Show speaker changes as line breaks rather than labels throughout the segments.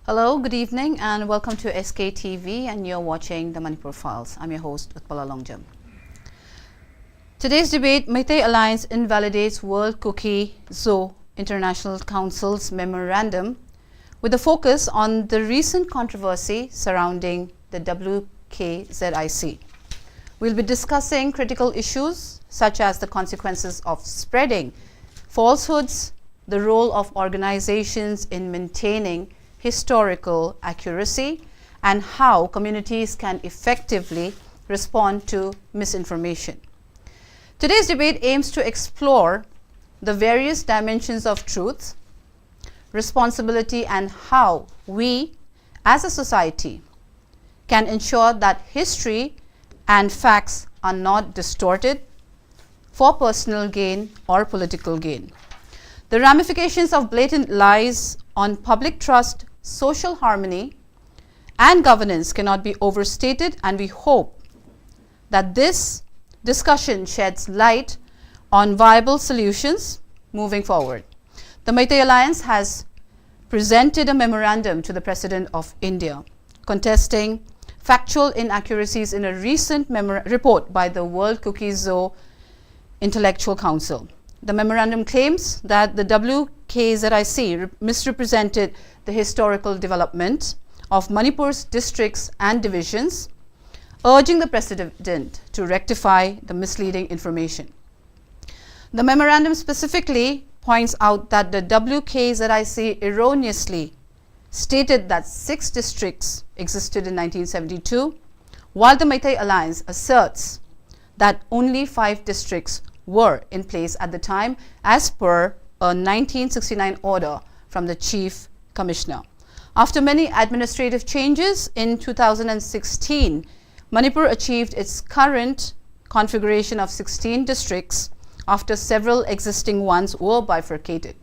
Hello, good evening, and welcome to SKTV, and you're watching the Manipur Files. I'm your host, Utpala Longjam. Today's debate, MEITEI Alliance invalidates World Kuki Zo International Council's memorandum, with a focus on the recent controversy surrounding the WKZIC. We'll be discussing critical issues such as the consequences of spreading falsehoods, the role of organizations in maintaining historical accuracy, and how communities can effectively respond to misinformation. Today's debate aims to explore the various dimensions of truth, responsibility, and how we as a society can ensure that history and facts are not distorted for personal gain or political gain. The ramifications of blatant lies on public trust, social harmony, and governance cannot be overstated, and we hope that this discussion sheds light on viable solutions moving forward. The MEITEI Alliance has presented a memorandum to the President of India contesting factual inaccuracies in a recent report by the World Kuki Zo Intellectual Council. The memorandum claims that the WKZIC misrepresented the historical development of Manipur's districts and divisions, urging the President to rectify the misleading information. The memorandum specifically points out that the WKZIC erroneously stated that 6 districts existed in 1972, while the MEITEI Alliance asserts that only 5 districts were in place at the time as per a 1969 order from the Chief Commissioner. After many administrative changes in 2016, Manipur achieved its current configuration of 16 districts after several existing ones were bifurcated.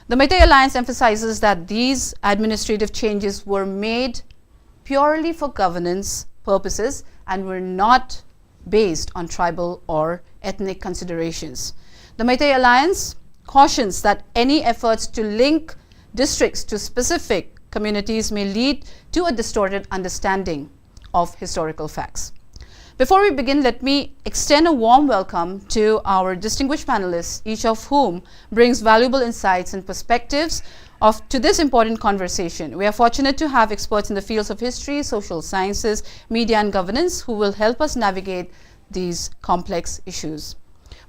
The MEITEI Alliance emphasizes that these administrative changes were made purely for governance purposes and were not based on tribal or ethnic considerations. The MEITEI Alliance cautions that any efforts to link districts to specific communities may lead to a distorted understanding of historical facts. Before we begin, let me extend a warm welcome to our distinguished panelists, each of whom brings valuable insights and perspectives to this important conversation. We are fortunate to have experts in the fields of history, social sciences, media, and governance who will help us navigate these complex issues.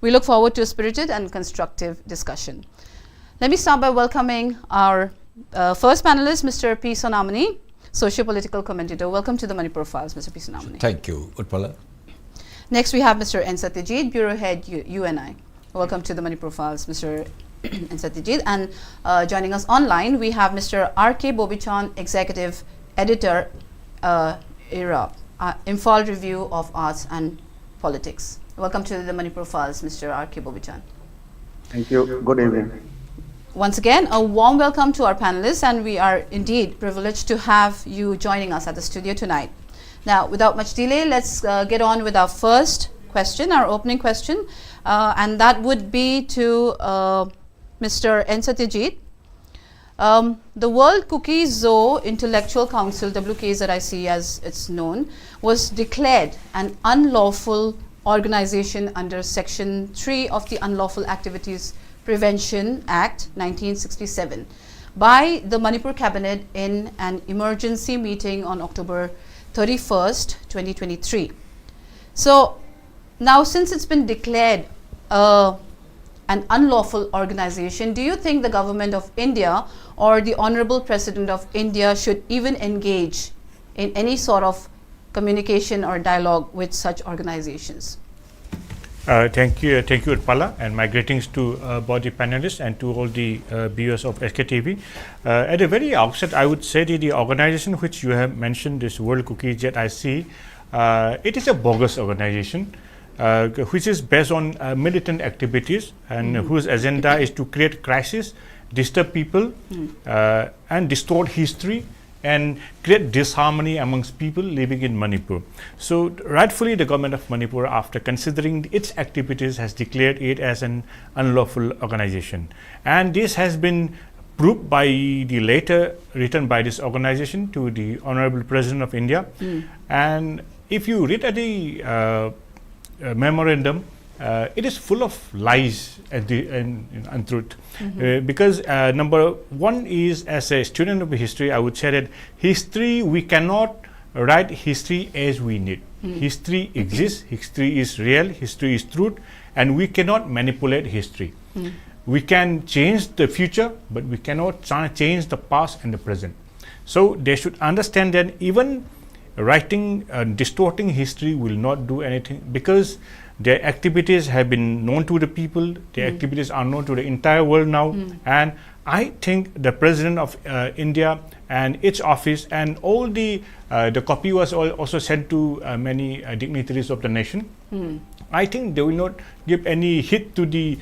We look forward to a spirited and constructive discussion. Let me start by welcoming our first panelist, Mr. P. SONAMANI, socio-political commentator. Welcome to the Manipur Files, Mr. P. SONAMANI.
Thank you, Utpala.
Next, we have Mr. N. SATYAJEET, Bureau Head, UNI. Welcome to the Manipur Files, Mr. N. SATYAJEET. And joining us online, we have Mr. R.K. BOBICHAND, Executive Editor, IRAP, Imphal Review of Arts and Politics. Welcome to the Manipur Files, Mr. R.K. BOBICHAND.
Thank you. Good evening.
Once again, a warm welcome to our panelists, and we are indeed privileged to have you joining us at the studio tonight. Now, without much delay, let's get on with our first question, our opening question, and that would be to Mr. N. SATYAJEET. The World Kuki Zo Intellectual Council, WKZIC as it's known, was declared an unlawful organization under Section 3 of the Unlawful Activities Prevention Act 1967 by the Manipur Cabinet in an emergency meeting on October 31st, 2023. So now, since it's been declared an unlawful organization, do you think the government of India or the Honorable President of India should even engage in any sort of communication or dialogue with such organizations?
Thank you, Utpala, and my greetings to both the panelists and to all the viewers of SKTV. At the very outset, I would say the organization which you have mentioned, this World Kuki ZIC, it is a bogus organization which is based on militant activities and whose agenda is to create crisis, disturb people, and distort history and create disharmony amongst people living in Manipur. So rightfully the government of Manipur, after considering its activities, has declared it as an unlawful organization, and this has been approved by the letter written by this organization to the Honorable President of India. And if you read at the memorandum, it is full of lies at the untruth. Because number one is, as a student of history, I would say that history, we cannot write history as we need. History exists, history is real, history is truth, and we cannot manipulate history. We can change the future, but we cannot change the past and the present. So they should understand that even writing, distorting history will not do anything, because their activities have been known to the people, their activities are known to the entire world now, and I think the President of India and its office and all the copy was also sent to many dignitaries of the nation. I think they will not give any hit to the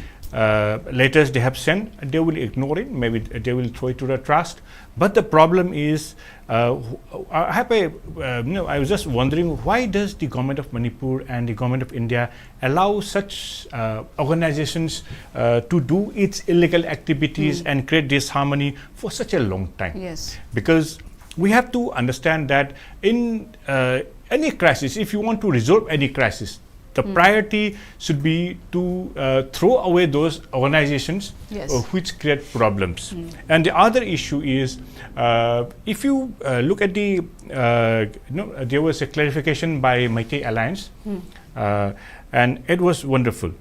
letters they have sent. They will ignore it, maybe they will throw it to the trash. But the problem is, I was just wondering, why does the government of Manipur and the government of India allow such organizations to do its illegal activities and create disharmony for such a long time?
Yes.
Because we have to understand that in any crisis, if you want to resolve any crisis, the priority should be to throw away those organizations which create problems. And the other issue is, if you look at the, there was a clarification by MEITEI Alliance, and it was wonderful.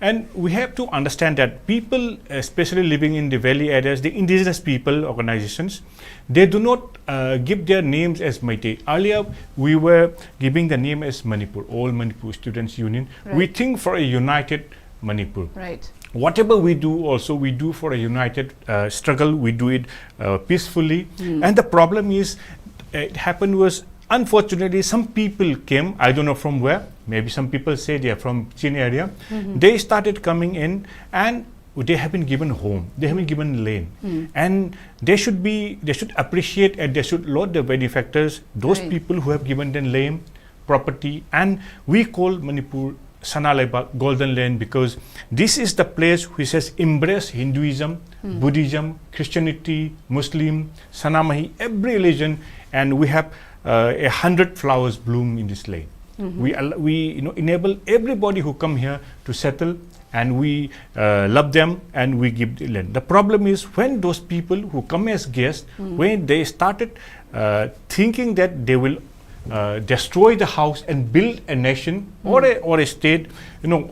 And we have to understand that people, especially living in the valley areas, the indigenous people organizations, they do not give their names as MEITEI. Earlier, we were giving the name as Manipur, All Manipur Students Union. Right. We think for a united Manipur.
Right.
Whatever we do, also we do for a united struggle. We do it peacefully. And the problem is, it happened was, unfortunately, some people came, I don't know from where, maybe some people say they are from Chin area. They started coming in and they have been given home, they have been given land. And they should appreciate and they should laud the benefactors, those people who have given them land, property. And we call Manipur Sanalaiba, Golden Land, because this is the place which has embraced Hinduism, Buddhism, Christianity, Muslim, SONAMANI, every religion, and we have 100 flowers bloom in this land. We enable everybody who come here to settle, and we love them and we give the land. The problem is when those people who come as guests, when they started thinking that they will destroy the house and build a nation or a state,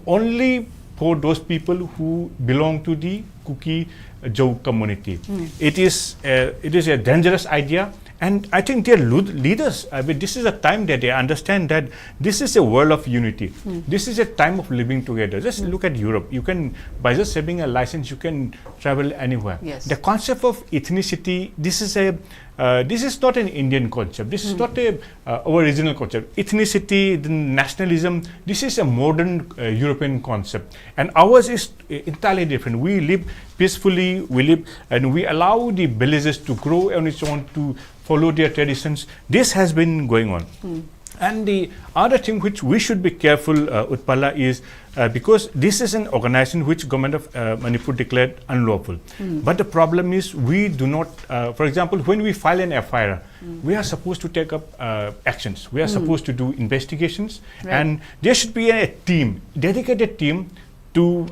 only for those people who belong to the Kuki Jau community. It is a dangerous idea. And I think their leaders, this is a time that they understand that this is a world of unity. This is a time of living together. Just look at Europe. You can, by just having a license, you can travel anywhere.
Yes.
The concept of ethnicity, this is not an Indian concept. This is not our original concept. Ethnicity, the nationalism, this is a modern European concept. And ours is entirely different. We live peacefully, we live and we allow the villages to grow on its own, to follow their traditions. This has been going on. And the other thing which we should be careful, Utpala, is because this is an organization which government of Manipur declared unlawful. But the problem is we do not, for example, when we file an FIR, we are supposed to take up actions. We are supposed to do investigations, and there should be a team, dedicated team, to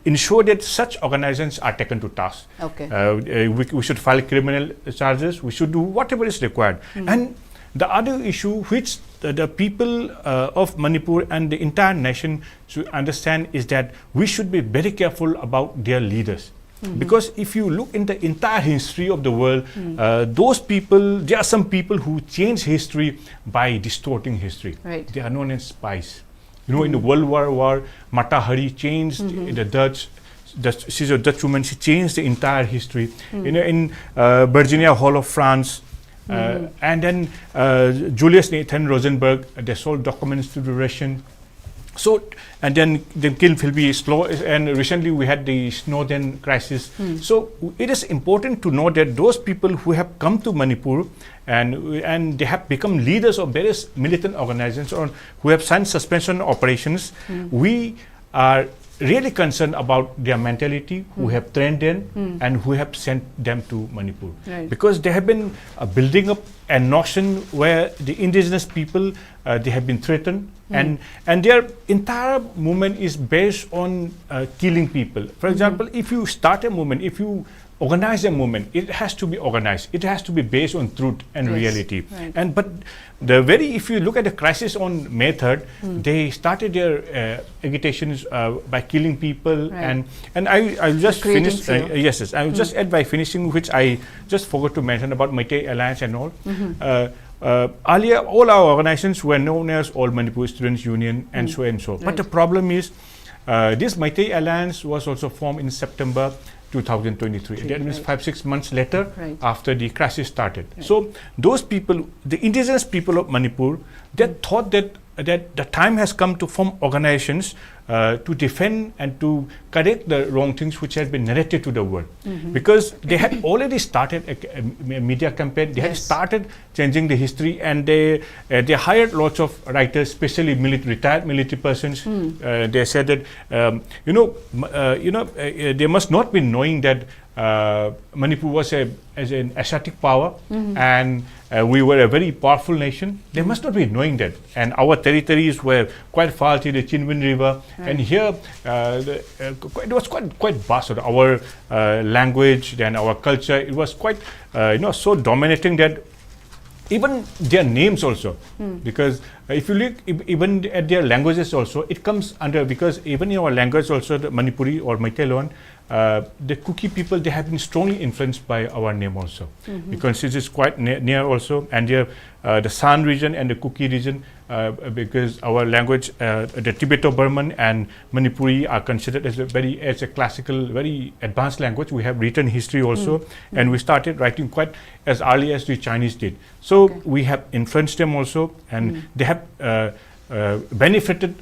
ensure that such organizations are taken to task.
Okay.
We should file criminal charges. We should do whatever is required. And the other issue which the people of Manipur and the entire nation should understand is that we should be very careful about their leaders. Because if you look in the entire history of the world, those people, there are some people who change history by distorting history.
Right.
They are known as spies. In the World War, Mata Hari changed the Dutch. She's a Dutch woman. She changed the entire history. In Virginia Hall of France, and then Julius Nathan Rosenberg, they sold documents to the Russian. So, and then the kill will be slow. And recently we had the Snowden crisis. So it is important to know that those people who have come to Manipur and they have become leaders of various militant organizations or who have signed suspension operations, we are really concerned about their mentality, who have trained them and who have sent them to Manipur.
Right.
Because they have been building up a notion where the indigenous people, they have been threatened, and their entire movement is based on killing people. For example, if you start a movement, if you organize a movement, it has to be organized. It has to be based on truth and reality.
Right.
But if you look at the crisis on May 3rd, they started their agitations by killing people,
Right.
and I'll just
Creating
finish.
fear.
Yes, I will just add by finishing, which I just forgot to mention about MEITEI Alliance and all. Earlier, all our organizations were known as All Manipur Students Union and so and so.
Right.
But the problem is, this MEITEI Alliance was also formed in September 2023. That means
Right.
5-6 months later,
Right.
after the crisis started. So those people, the indigenous people of Manipur, they thought that the time has come to form organizations to defend and to correct the wrong things which had been narrated to the world. Because they had already started a media campaign, they had
Yes.
started changing the history, and they hired lots of writers, especially retired military persons. They said that they must not be knowing that Manipur was as an Asiatic power, and we were a very powerful nation. They must not be knowing that. And our territories were quite far to the Chinwin River, and here it was quite vast. Our language, then our culture, it was quite so dominating that even their names also, because if you look even at their languages also, it comes under, because even in our language also, the Manipuri or Meitei, the Kuki people, they have been strongly influenced by our name also, because it is quite near also, and the San region and the Kuki region, because our language, the Tibeto-Burman and Manipuri are considered as a classical, very advanced language. We have written history also, and we started writing quite as early as the Chinese did. So we have influenced them also, and they have benefited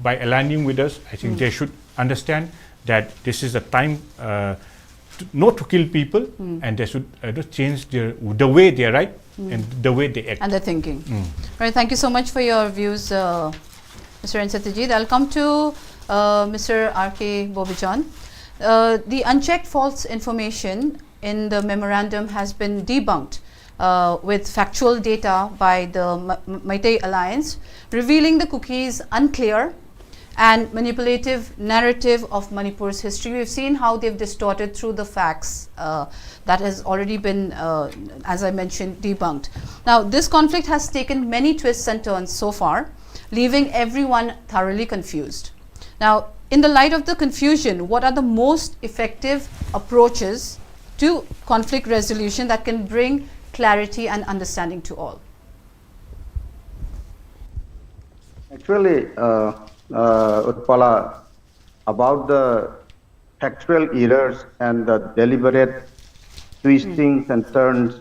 by aligning with us. I think they should understand that this is a time not to kill people, and they should change the way they write and the way they act.
And the thinking. Right, thank you so much for your views, Mr. N. Satyajeet. I'll come to Mr. R.K. Bobichand. The unchecked false information in the memorandum has been debunked with factual data by the MEITEI Alliance, revealing the Kuki's unclear and manipulative narrative of Manipur's history. We've seen how they've distorted through the facts that has already been, as I mentioned, debunked. Now, this conflict has taken many twists and turns so far, leaving everyone thoroughly confused. Now, in the light of the confusion, what are the most effective approaches to conflict resolution that can bring clarity and understanding to all?
Actually, Utpala, about the factual errors and the deliberate twistings and turns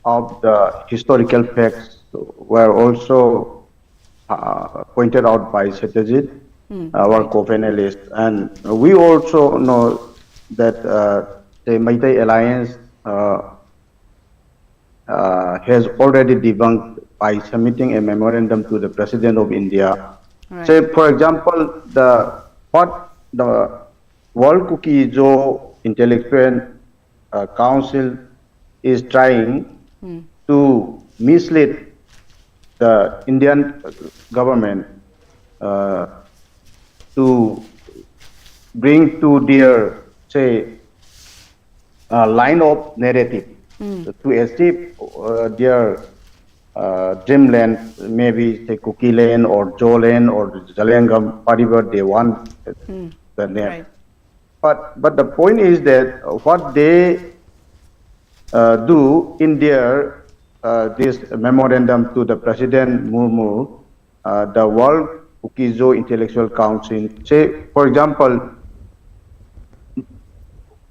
of the historical facts were also pointed out by Satyajeet, our co-panelist. And we also know that the MEITEI Alliance has already debunked by submitting a memorandum to the President of India.
Right.
Say, for example, what the World Kuki Intellectual Council is trying to mislead the Indian government to bring to their, say, line of narrative to achieve their dreamland, maybe say Kuki land or Jo land or Jalengam, whatever they want the name.
Right.
But the point is that what they do in their this memorandum to the President Murmu, the World Kuki Intellectual Council, say, for example,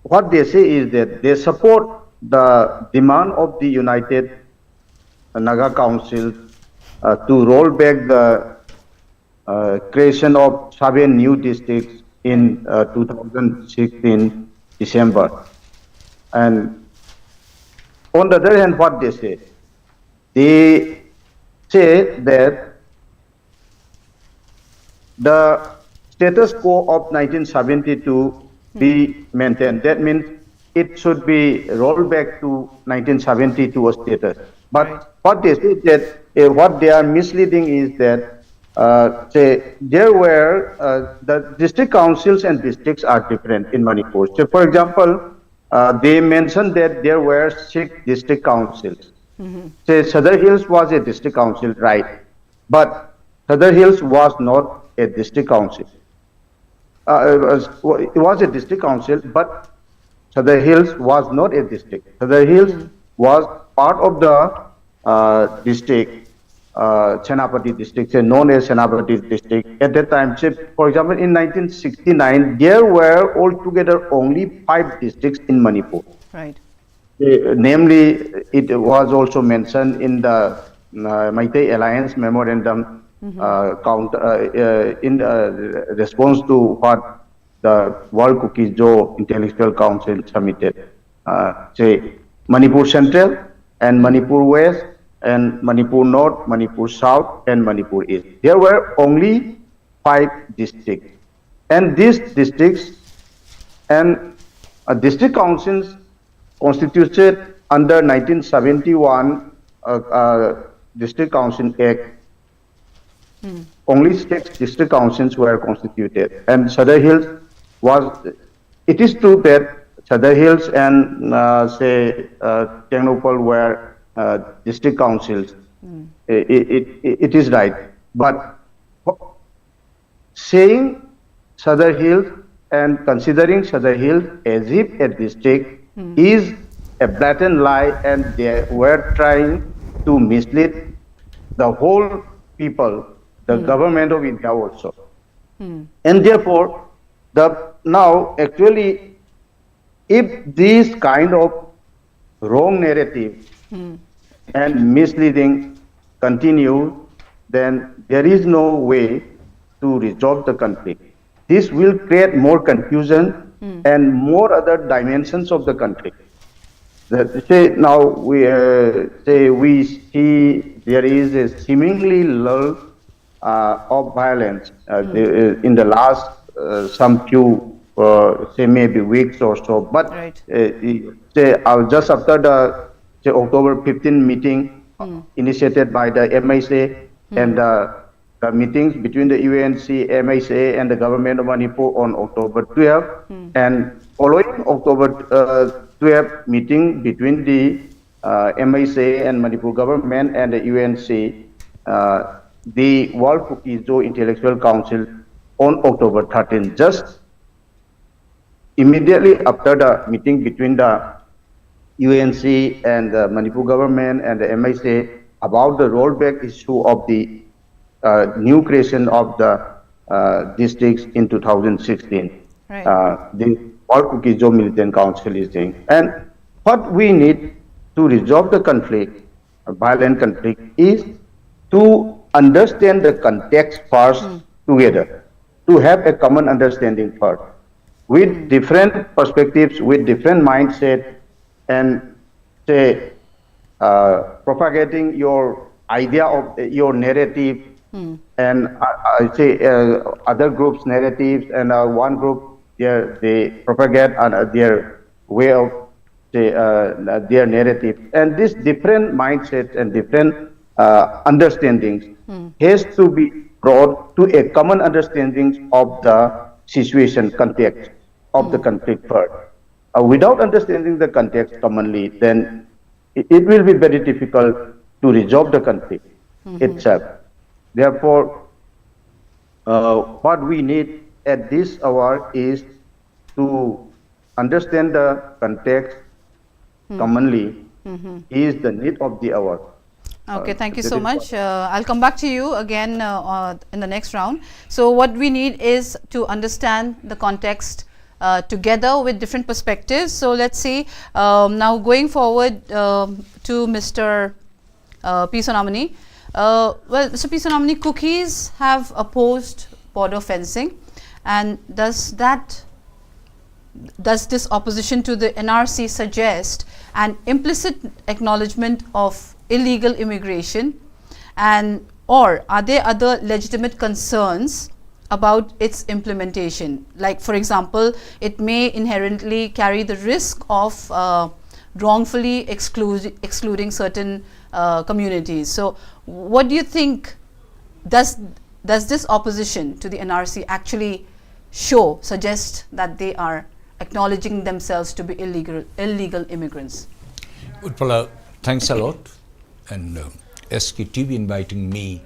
what they say is that they support the demand of the United Naga Council to roll back the creation of 7 new districts in 2016 December. And on the other hand, what they say? They say that the status quo of 1972 be maintained. That means it should be rolled back to 1972 status. But what they say that what they are misleading is that say there were the district councils and districts are different in Manipur. So, for example, they mentioned that there were 6 district councils. Say Sadar Hills was a district council, right? But Sadar Hills was not a district council. It was a district council, but Sadar Hills was not a district. Sadar Hills was part of the district, Senapati district, known as Senapati district. At that time, for example, in 1969, there were altogether only 5 districts in Manipur.
Right.
Namely, it was also mentioned in the MEITEI Alliance Memorandum in response to what the World Kuki Intellectual Council submitted. Say Manipur Central and Manipur West and Manipur North, Manipur South and Manipur East. There were only 5 districts. And these districts and district councils constituted under 1971 District Council Act. Only 6 district councils were constituted, and Sadar Hills was. It is true that Sadar Hills and say Tengnopal were district councils. It is right, but saying Sadar Hills and considering Sadar Hills as if a district is a blatant lie, and they were trying to mislead the whole people, the government of India also. And therefore, now actually, if this kind of wrong narrative and misleading continue, then there is no way to resolve the conflict. This will create more confusion and more other dimensions of the conflict. Say now we see there is a seemingly lull of violence in the last some few say maybe weeks or so. But say just after the October 15 meeting initiated by the MISA and the meetings between the UNC, MISA and the government of Manipur on October 12 and following October 12 meeting between the MISA and Manipur government and the UNC, the World Kuki Intellectual Council on October 13, just immediately after the meeting between the UNC and the Manipur government and the MISA about the rollback issue of the new creation of the districts in 2016. The World Kuki Militant Council is doing. And what we need to resolve the conflict, violent conflict, is to understand the context first together, to have a common understanding first, with different perspectives, with different mindset, and say propagating your idea of your narrative and say other groups' narratives, and one group they propagate their way of their narrative, and this different mindsets and different understandings has to be brought to a common understanding of the situation, context of the conflict first. Without understanding the context commonly, then it will be very difficult to resolve the conflict itself. Therefore, what we need at this hour is to understand the context commonly is the need of the hour.
Okay, thank you so much. I'll come back to you again in the next round. So what we need is to understand the context together with different perspectives. So let's see, now going forward to Mr. P. SONAMANI. Well, Mr. P. SONAMANI, Kukis have opposed border fencing, and does this opposition to the NRC suggest an implicit acknowledgement of illegal immigration, and or are there other legitimate concerns about its implementation? Like, for example, it may inherently carry the risk of wrongfully excluding certain communities. So what do you think, does this opposition to the NRC actually suggest that they are acknowledging themselves to be illegal immigrants?
Utpala, thanks a lot, and SKTV inviting me.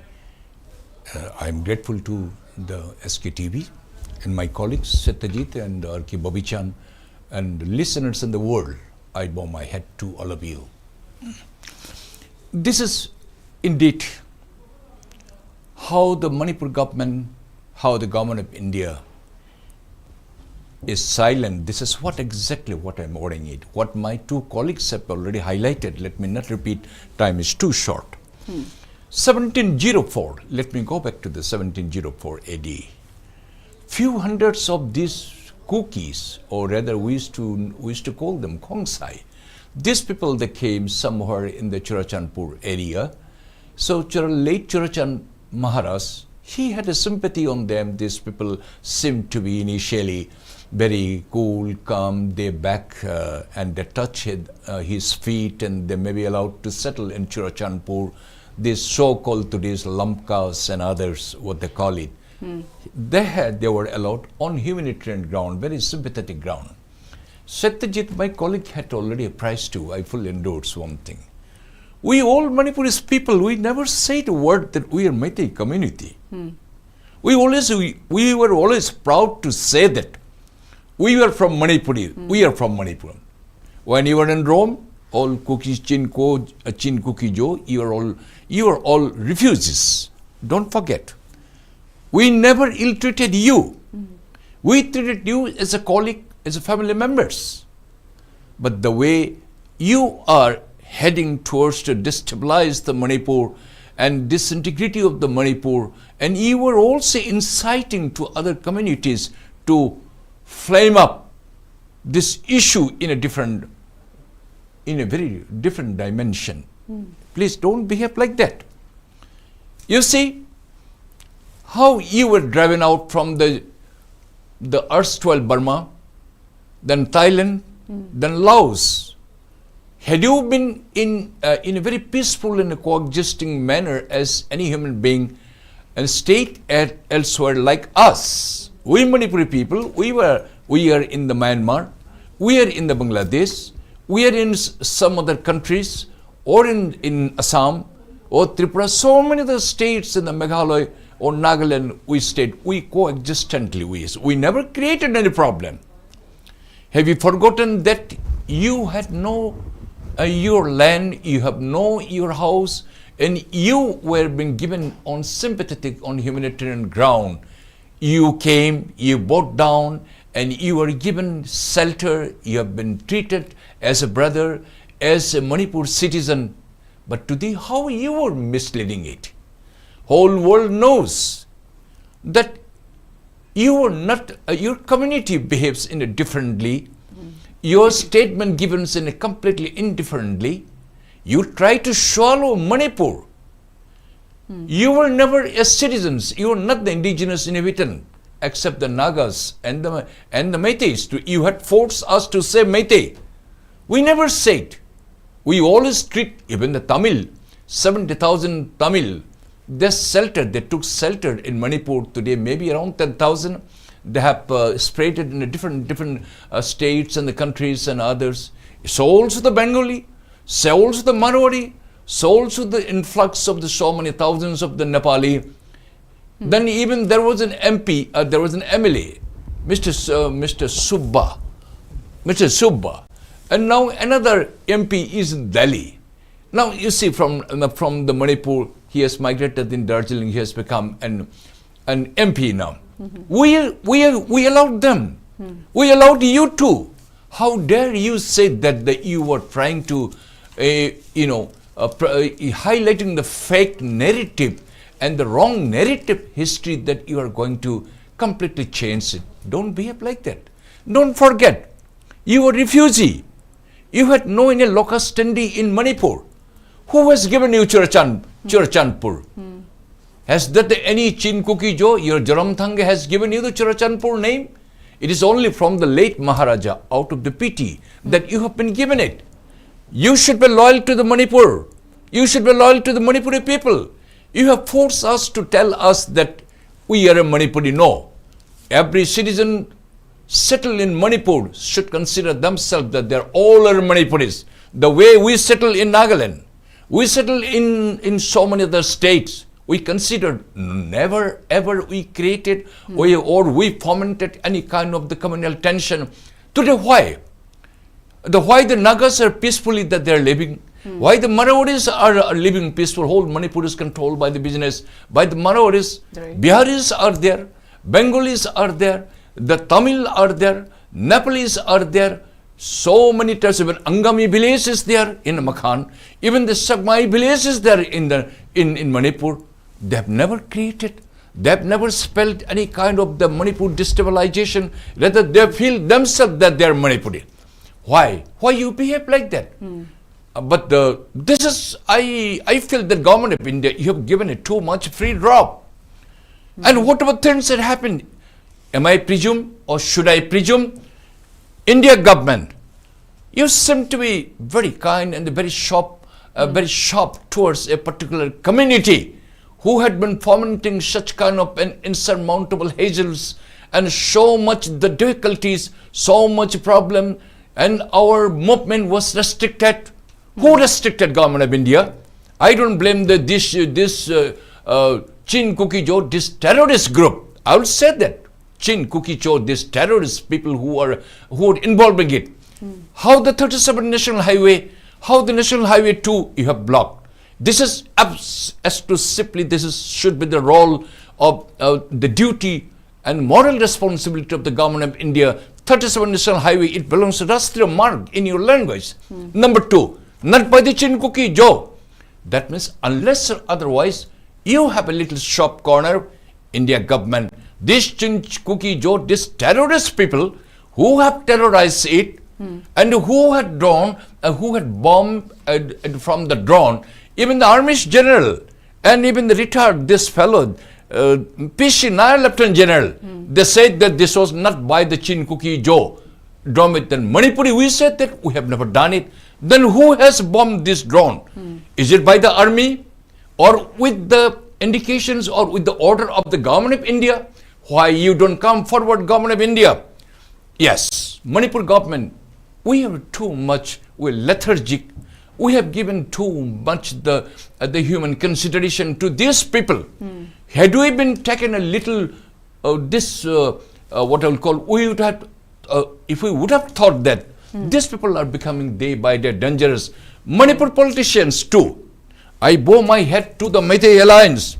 I'm grateful to the SKTV and my colleagues Satyajeet and BOBICHAND and listeners in the world. I bow my head to all of you. This is indeed how the Manipur government, how the government of India is silent. This is exactly what I'm ordering it. What my two colleagues have already highlighted. Let me not repeat, time is too short. 1704, let me go back to the 1704 AD. Few hundreds of these Kukis, or rather we used to call them Khongsai. These people, they came somewhere in the Churachandpur area. So late Churachand Maharaj, he had a sympathy on them. These people seemed to be initially very cool, calm. They back and they touch his feet, and they may be allowed to settle in Churachandpur. These so-called today's Lamkas and others, what they call it. They were allowed on humanitarian ground, very sympathetic ground. Satyajeet, my colleague, had already apprised to. I fully endorse one thing. We all Manipurese people, we never said a word that we are MEITEI community. We were always proud to say that we were from Manipuri. We are from Manipur. When you were in Rome, all cookies, chin cookie jo, you are all refugees. Don't forget. We never ill-treated you. We treated you as a colleague, as a family members. But the way you are heading towards to destabilize the Manipur and disintegrity of the Manipur, and you were also inciting to other communities to flame up this issue in a very different dimension. Please don't behave like that. You see how you were driven out from the erstwhile Burma, then Thailand, then Laos. Had you been in a very peaceful and coexisting manner as any human being and stayed elsewhere like us, we Manipuri people, we are in the Myanmar, we are in the Bangladesh, we are in some other countries, or in Assam, or Tripura, so many other states in the Meghalaya or Nagaland, we coexistently, we never created any problem. Have you forgotten that you had no your land, you have no your house, and you were being given on sympathetic, on humanitarian ground. You came, you bowed down, and you were given shelter. You have been treated as a brother, as a Manipur citizen. But today, how you were misleading it? Whole world knows that you were not, your community behaves in a differently. Your statement given in a completely indifferently. You try to swallow Manipur. You were never as citizens. You were not the indigenous inhabitant, except the Nagas and the Meiteis. You had forced us to say Meitei. We never said. We always treat even the Tamil, 70,000 Tamil. They took shelter in Manipur today, maybe around 10,000. They have spread it in different states and the countries and others. So also the Bengali, so also the Marwari, so also the influx of the so many thousands of the Nepali. Then even there was an MP, there was an MLA, Mr. Subba. And now another MP is in Delhi. Now you see from the Manipur, he has migrated in Darjeeling, he has become an MP now. We allowed them. We allowed you too. How dare you say that you were trying to, highlighting the fake narrative and the wrong narrative history that you are going to completely change it. Don't behave like that. Don't forget, you were a refugee. You had no any locus standi in Manipur. Who has given you Churachandpur? Has that any Chin Kuki Jo, your Jaramthanga has given you the Churachandpur name? It is only from the late Maharaja, out of the pity, that you have been given it. You should be loyal to the Manipur. You should be loyal to the Manipuri people. You have forced us to tell us that we are a Manipuri. No. Every citizen settled in Manipur should consider themselves that they are all are Manipuris. The way we settle in Nagaland, we settle in so many other states, we considered never ever we created or we fomented any kind of the communal tension. Today, why? Why the Nagas are peacefully that they are living? Why the Marawadis are living peaceful? Whole Manipur is controlled by the business, by the Marawadis. Biharis are there, Bengalis are there, the Tamil are there, Nepalese are there. So many types, even Angami village is there in Makhan, even the Sagmai village is there in Manipur. They have never created, they have never spelled any kind of the Manipur destabilization. Rather, they feel themselves that they are Manipuri. Why? Why you behave like that? But this is, I feel the government of India, you have given it too much free drop. And whatever things that happened, am I presume or should I presume? India government, you seem to be very kind and very sharp towards a particular community who had been fomenting such kind of an insurmountable hazels and so much the difficulties, so much problem, and our movement was restricted. Who restricted government of India? I don't blame this Chin Kuki Jo, this terrorist group. I will say that. Chin Kuki Jo, this terrorist people who are involved in it. How the 37 National Highway, how the National Highway 2 you have blocked. This is should be the role of the duty and moral responsibility of the government of India. 37 National Highway, it belongs to Rastriya Marg in your language. Number 2, not by the Chin Kuki Jo. That means unless or otherwise, you have a little shop corner, India government. This Chin Kuki Jo, this terrorist people who have terrorized it and who had bombed from the drone, even the Army's general and even the retired, this fellow, PC Nair Lieutenant General, they said that this was not by the Chin Kuki Jo drone. Then Manipuri, we said that we have never done it. Then who has bombed this drone? Is it by the army or with the indications or with the order of the government of India? Why you don't come forward, government of India? Yes, Manipur government, we have too much, we're lethargic. We have given too much the human consideration to these people. Had we been taken a little, what I will call, we would have, if we would have thought that these people are becoming day by day dangerous. Manipur politicians too. I bow my head to the MEITEI Alliance.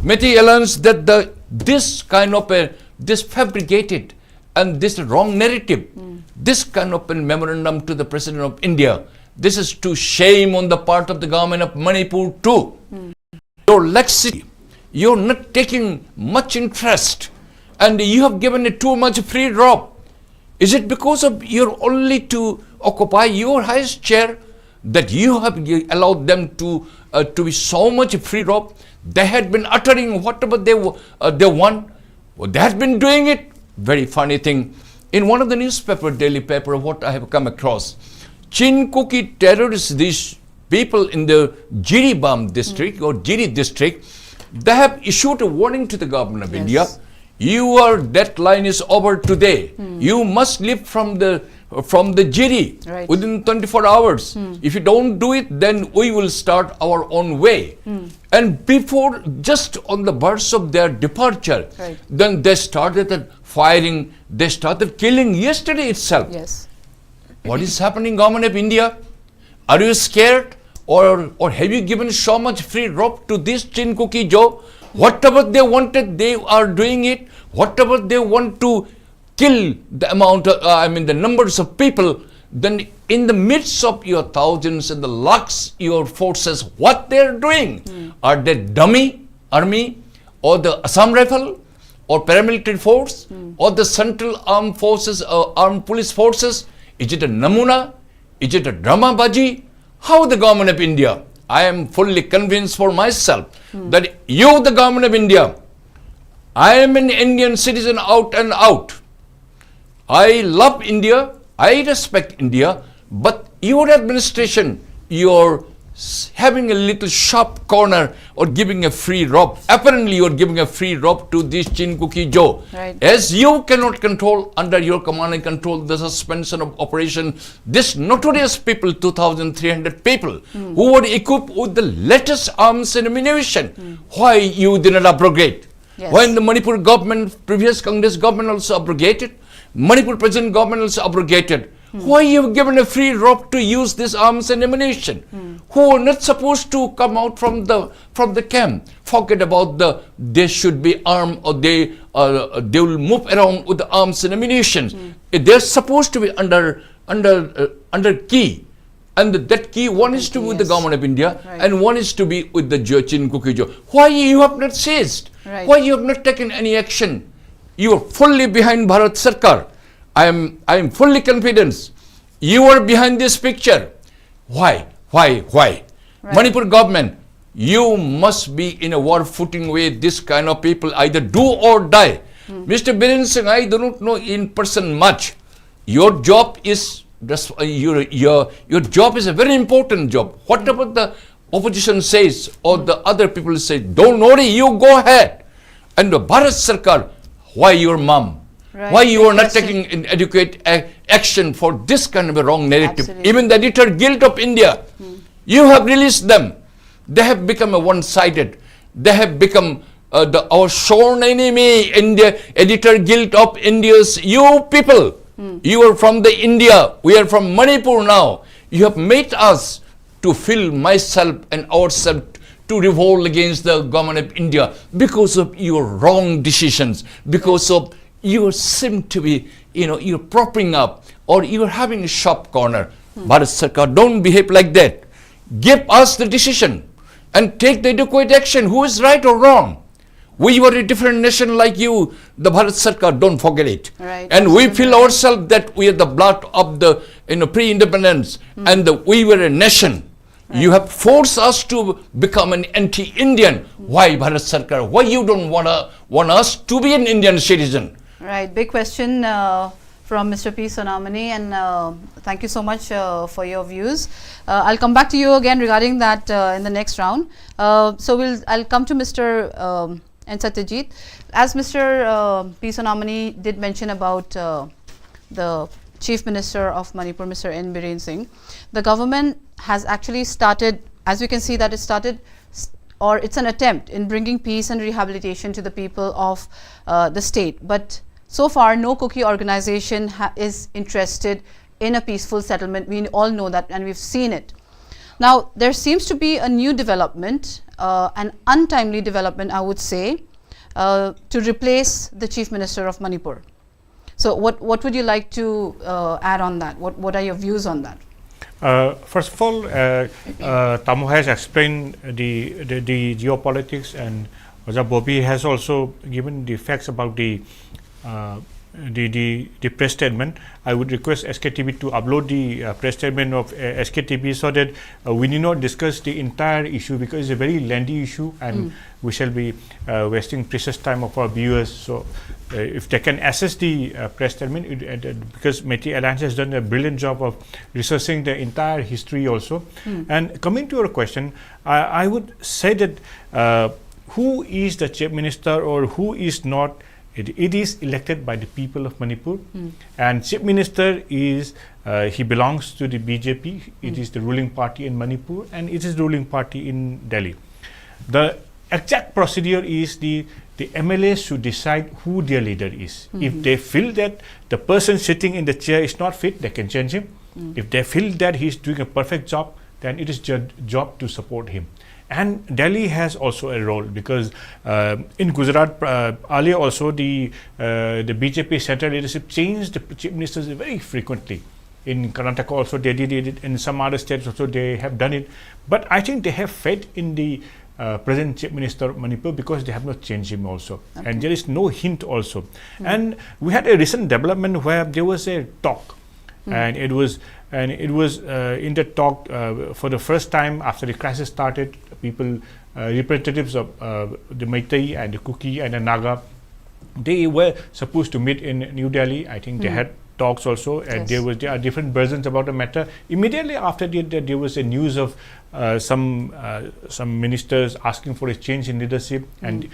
MEITEI Alliance that this kind of this fabricated and this wrong narrative, this kind of a memorandum to the President of India, this is to shame on the part of the government of Manipur too. Your laxity, you're not taking much interest and you have given it too much free drop. Is it because of you're only to occupy your highest chair that you have allowed them to be so much free drop? They had been uttering whatever they want. Well, they had been doing it. Very funny thing. In one of the newspaper, daily paper, what I have come across, Chin Kuki terrorists, these people in the Jiribam district or Jiri district, they have issued a warning to the government of India. Your deadline is over today. You must leave from the Jiri within 24 hours. If you don't do it, then we will start our own way. And before, just on the verge of their departure, then they started firing, they started killing yesterday itself. What is happening, government of India? Are you scared? Or have you given so much free rope to this Chin Kuki Jo? Whatever they wanted, they are doing it. Whatever they want to kill the amount of, the numbers of people, then in the midst of your thousands and the lakhs, your forces, what they are doing? Are they dummy army or the Assam Rifle or paramilitary force or the Central Armed Forces, Armed Police Forces? Is it a namuna? Is it a drama baji? How the government of India? I am fully convinced for myself that you, the government of India, I am an Indian citizen out and out. I love India, I respect India, but your administration, you're having a little sharp corner or giving a free rob. Apparently, you're giving a free rob to this Chin Kuki Joe.
Right.
As you cannot control, under your command and control, the suspension of operation, this notorious people, 2,300 people, who were equipped with the latest arms and ammunition, why you did not abrogate?
Yes.
When the Manipur government, previous Congress government also abrogated, Manipur present government also abrogated. Why you have given a free rob to use this arms and ammunition? Who are not supposed to come out from the camp? Forget about they should be armed, or they will move around with the arms and ammunition. They're supposed to be under key. And that key, one is to be with the government of India, and one is to be with the Chin Kuki Joe. Why you have not seized?
Right.
Why you have not taken any action? You are fully behind Bharat Sarkar. I am fully confident. You are behind this picture. Why?
Right.
Manipur government, you must be in a war footing with this kind of people, either do or die. Mr. Biren Singh, I do not know in person much. Your job is your job is a very important job. Whatever the opposition says or the other people say, don't worry, you go ahead. And the Bharat Sarkar, why your mom?
Right.
Why you are not taking an adequate action for this kind of a wrong narrative?
Absolutely.
Even the Editor Guild of India, you have released them. They have become a one-sided. They have become our sworn enemy. India, Editor Guild of India's, you people. You are from the India. We are from Manipur now. You have made us to feel myself and ourselves to revolt against the government of India because of your wrong decisions, because of you seem to be, you're propping up or you're having a sharp corner. Bharat Sarkar, don't behave like that. Give us the decision and take the adequate action. Who is right or wrong? We were a different nation like you, the Bharat Sarkar, don't forget it.
Right.
And we feel ourselves that we are the blood of the pre-independence and we were a nation. Right. You have forced us to become an anti-Indian. Why, Bharat Sarkar? Why you don't want us to be an Indian citizen?
Right, big question from Mr. P. Sonamani, and thank you so much for your views. I'll come back to you again regarding that in the next round. So I'll come to Mr. and SATYAJEET. As Mr. P. Sonamani did mention about the Chief Minister of Manipur, Mr. N. Biren Singh, the government has actually started, as you can see that it started, or it's an attempt in bringing peace and rehabilitation to the people of the state. But so far, no Kuki organization is interested in a peaceful settlement. We all know that, and we've seen it. Now, there seems to be a new development, an untimely development, I would say, to replace the Chief Minister of Manipur. So what would you like to add on that? What are your views on that?
First of all, Tamu has explained the geopolitics, and Bobby has also given the facts about the press statement. I would request SKTV to upload the press statement of SKTV so that we need not discuss the entire issue, because it's a very lengthy issue and we shall be wasting precious time of our viewers. So if they can access the press statement, because MEITEI Alliance has done a brilliant job of researching the entire history also. And coming to your question, I would say that who is the Chief Minister or who is not, it is elected by the people of Manipur, and Chief Minister is he belongs to the BJP. It is the ruling party in Manipur, and it is the ruling party in Delhi. The exact procedure is the MLAs should decide who their leader is. If they feel that the person sitting in the chair is not fit, they can change him. If they feel that he is doing a perfect job, then it is their job to support him. And Delhi has also a role, because in Gujarat earlier also the BJP central leadership changed the chief ministers very frequently. In Karnataka also they did it, in some other states also they have done it. But I think they have faith in the present Chief Minister of Manipur, because they have not changed him also. Okay. And there is no hint also. And we had a recent development where there was a talk, and it was and it was in the talk for the first time after the crisis started. People, representatives of the Meitei and the Kuki and the Naga, they were supposed to meet in New Delhi. I think they had talks also, and there are different versions about the matter. Immediately after that, there was a news of some ministers asking for a change in leadership, and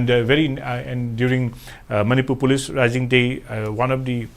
during Manipur Police Rising Day, one of the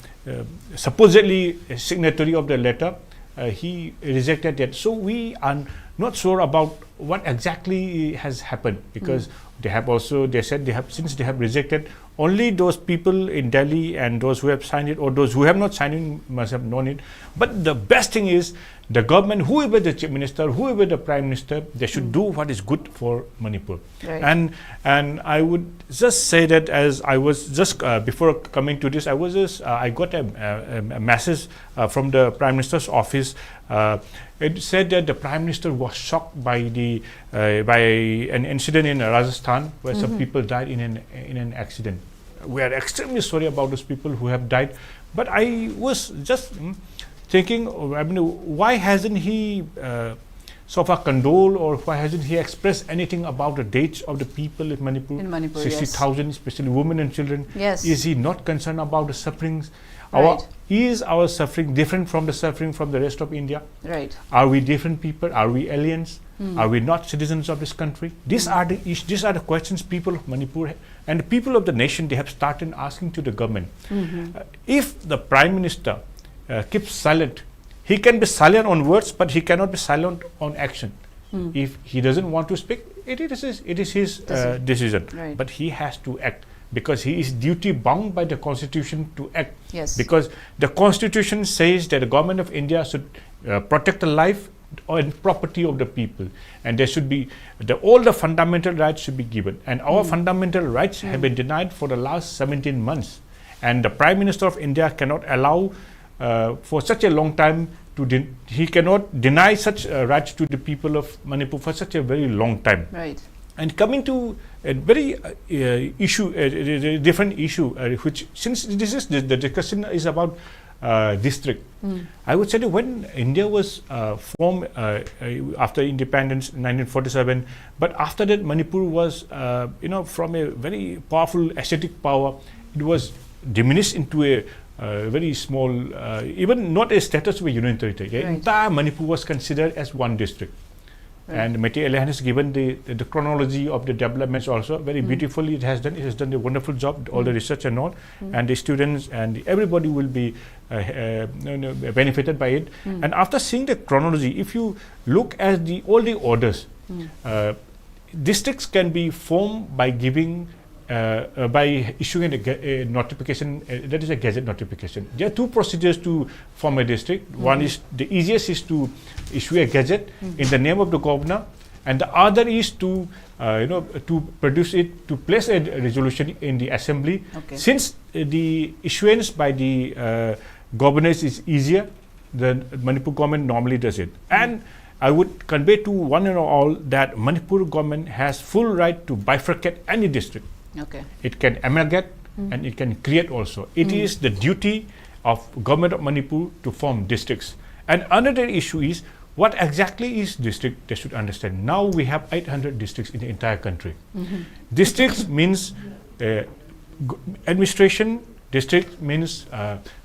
supposedly signatory of the letter, he rejected that. So we are not sure about what exactly has happened, because they said since they have rejected, only those people in Delhi and those who have signed it, or those who have not signed it, must have known it. But the best thing is the government, whoever the chief minister, whoever the prime minister, they should do what is good for Manipur.
Right.
And I would just say that, as I was just before coming to this, I got a message from the prime minister's office. It said that the prime minister was shocked by an incident in Rajasthan where some people died in an accident. We are extremely sorry about those people who have died. But I was just thinking, I mean, why hasn't he so far condoled, or why hasn't he expressed anything about the dates of the people in Manipur? 60,000, especially women and children.
Yes.
Is he not concerned about the sufferings?
Right.
Is our suffering different from the suffering from the rest of India?
Right.
Are we different people? Are we aliens? Are we not citizens of this country? These are the questions people of Manipur and the people of the nation, they have started asking to the government. If the prime minister keeps silent, he can be silent on words, but he cannot be silent on action. If he doesn't want to speak, it is his decision.
Right.
But he has to act, because he is duty bound by the constitution to act.
Yes.
Because the constitution says that the government of India should protect the life and property of the people, and there should be all the fundamental rights should be given, and our fundamental rights have been denied for the last 17 months, and the Prime Minister of India cannot allow for such a long time he cannot deny such rights to the people of Manipur for such a very long time.
Right.
And coming to a very different issue, which, since the discussion is about district, I would say that when India was formed after independence in 1947, but after that Manipur was from a very powerful ascetic power, it was diminished into a very small, even not a status of a union territory. Right. Entire Manipur was considered as one district. Right. And MEITEI has given the chronology of the developments also very beautifully. It has done a wonderful job, all the research and all, and the students and everybody will be benefited by it. And after seeing the chronology, if you look at all the orders, districts can be formed by giving by issuing a notification, that is a gazette notification. There are two procedures to form a district. One is, the easiest is to issue a gazette in the name of the governor, and the other is to to produce it, to place a resolution in the assembly.
Okay.
Since the issuance by the governors is easier, the Manipur government normally does it. And I would convey to one and all that Manipur government has full right to bifurcate any district.
Okay.
It can amalgamate and it can create also. It is the duty of government of Manipur to form districts. And another issue is, what exactly is district? They should understand. Now we have 800 districts in the entire country. Districts means administration. District means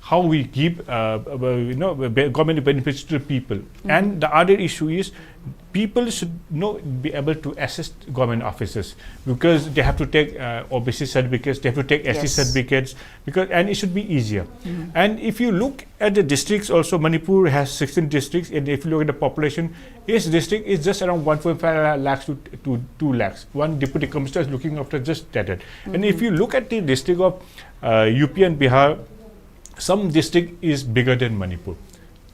how we give government benefits to the people. And the other issue is, people should be able to access government offices, because they have to take OBC certificates, they have to take SC certificates, and it should be easier. And if you look at the districts also, Manipur has 16 districts, and if you look at the population, each district is just around 1.5 lakhs to 2 lakhs. One deputy commissioner is looking after just that. And if you look at the district of UP and Bihar, some district is bigger than Manipur.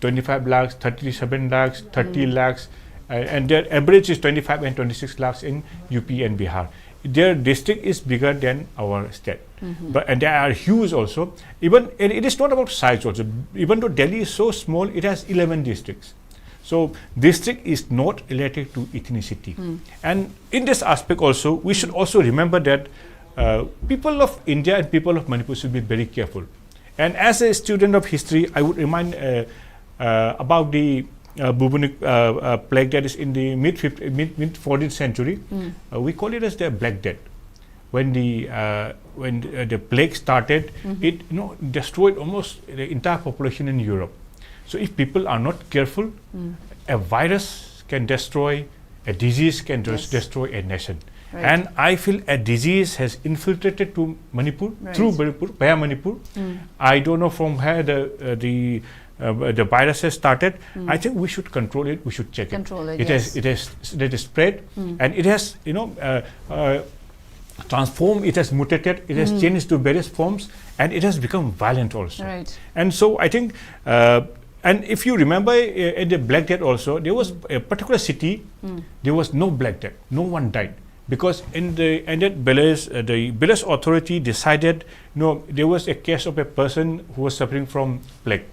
25 lakhs, 37 lakhs, 30 lakhs, and their average is 25 and 26 lakhs in UP and Bihar. Their district is bigger than our state, and they are huge also. And it is not about size also. Even though Delhi is so small, it has 11 districts. So district is not related to ethnicity. And in this aspect also, we should also remember that people of India and people of Manipur should be very careful. And as a student of history, I would remind about the bubonic plague that is in the mid 14th century. We call it as the Black Death. When the plague started, it destroyed almost the entire population in Europe. So if people are not careful, a virus can destroy, a disease can destroy a nation. Right. And I feel a disease has infiltrated to Manipur through Manipur, via Manipur. I don't know from where the virus has started. I think we should control it. We should check it. It has spread, and it has transformed. It has mutated. It has changed to various forms, and it has become violent also. Right. And so I think. And if you remember at the Black Death also, there was a particular city, there was no Black Death, no one died. Because in the Belize authority decided, there was a case of a person who was suffering from plague.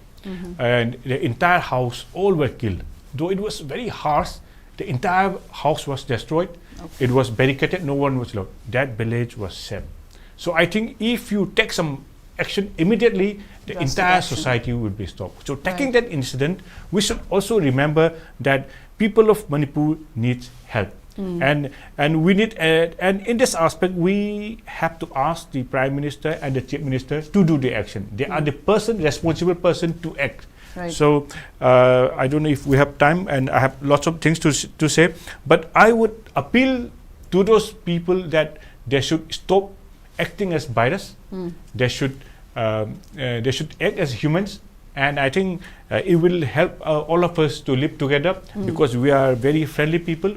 And the entire house, all were killed. Though it was very harsh, the entire house was destroyed. Okay. It was barricaded, no one was allowed. That village was saved. So I think if you take some action immediately, the entire society will be stopped. So taking that incident, we should also remember that people of Manipur need help. And we need, and in this aspect, we have to ask the Prime Minister and the Chief Minister to do the action. They are the responsible person to act. Right. So I don't know if we have time, and I have lots of things to say, but I would appeal to those people that they should stop acting as virus. They should act as humans, and I think it will help all of us to live together because we are very friendly people.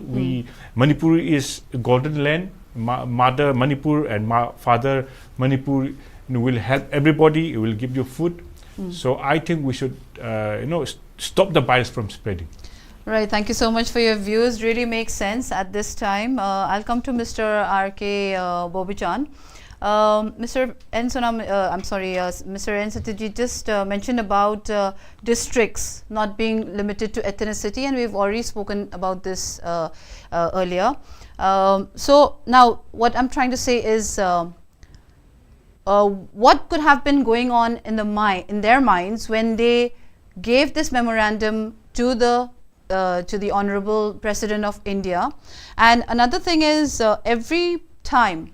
Manipur is a golden land. Mother Manipur and father Manipur will help everybody. It will give you food. So I think we should stop the virus from spreading.
Right. Thank you so much for your views. Really makes sense at this time. I'll come to Mr. R.K. Bobichand. Mr. N. Satyajeet just mentioned about districts not being limited to ethnicity, and we've already spoken about this earlier. So now what I'm trying to say is what could have been going on in their minds when they gave this memorandum to the Honorable President of India. And another thing is every time,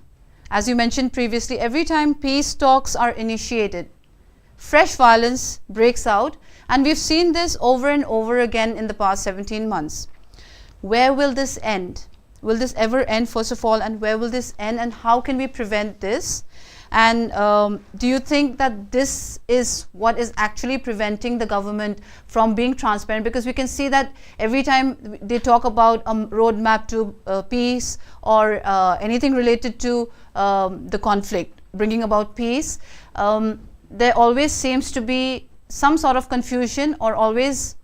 as you mentioned previously, every time peace talks are initiated, fresh violence breaks out, and we've seen this over and over again in the past 17 months. Where will this end? Will this ever end, first of all, and where will this end, and how can we prevent this? And do you think that this is what is actually preventing the government from being transparent? Because we can see that every time they talk about a roadmap to peace or anything related to the conflict, bringing about peace, there always seems to be some sort of confusion, or always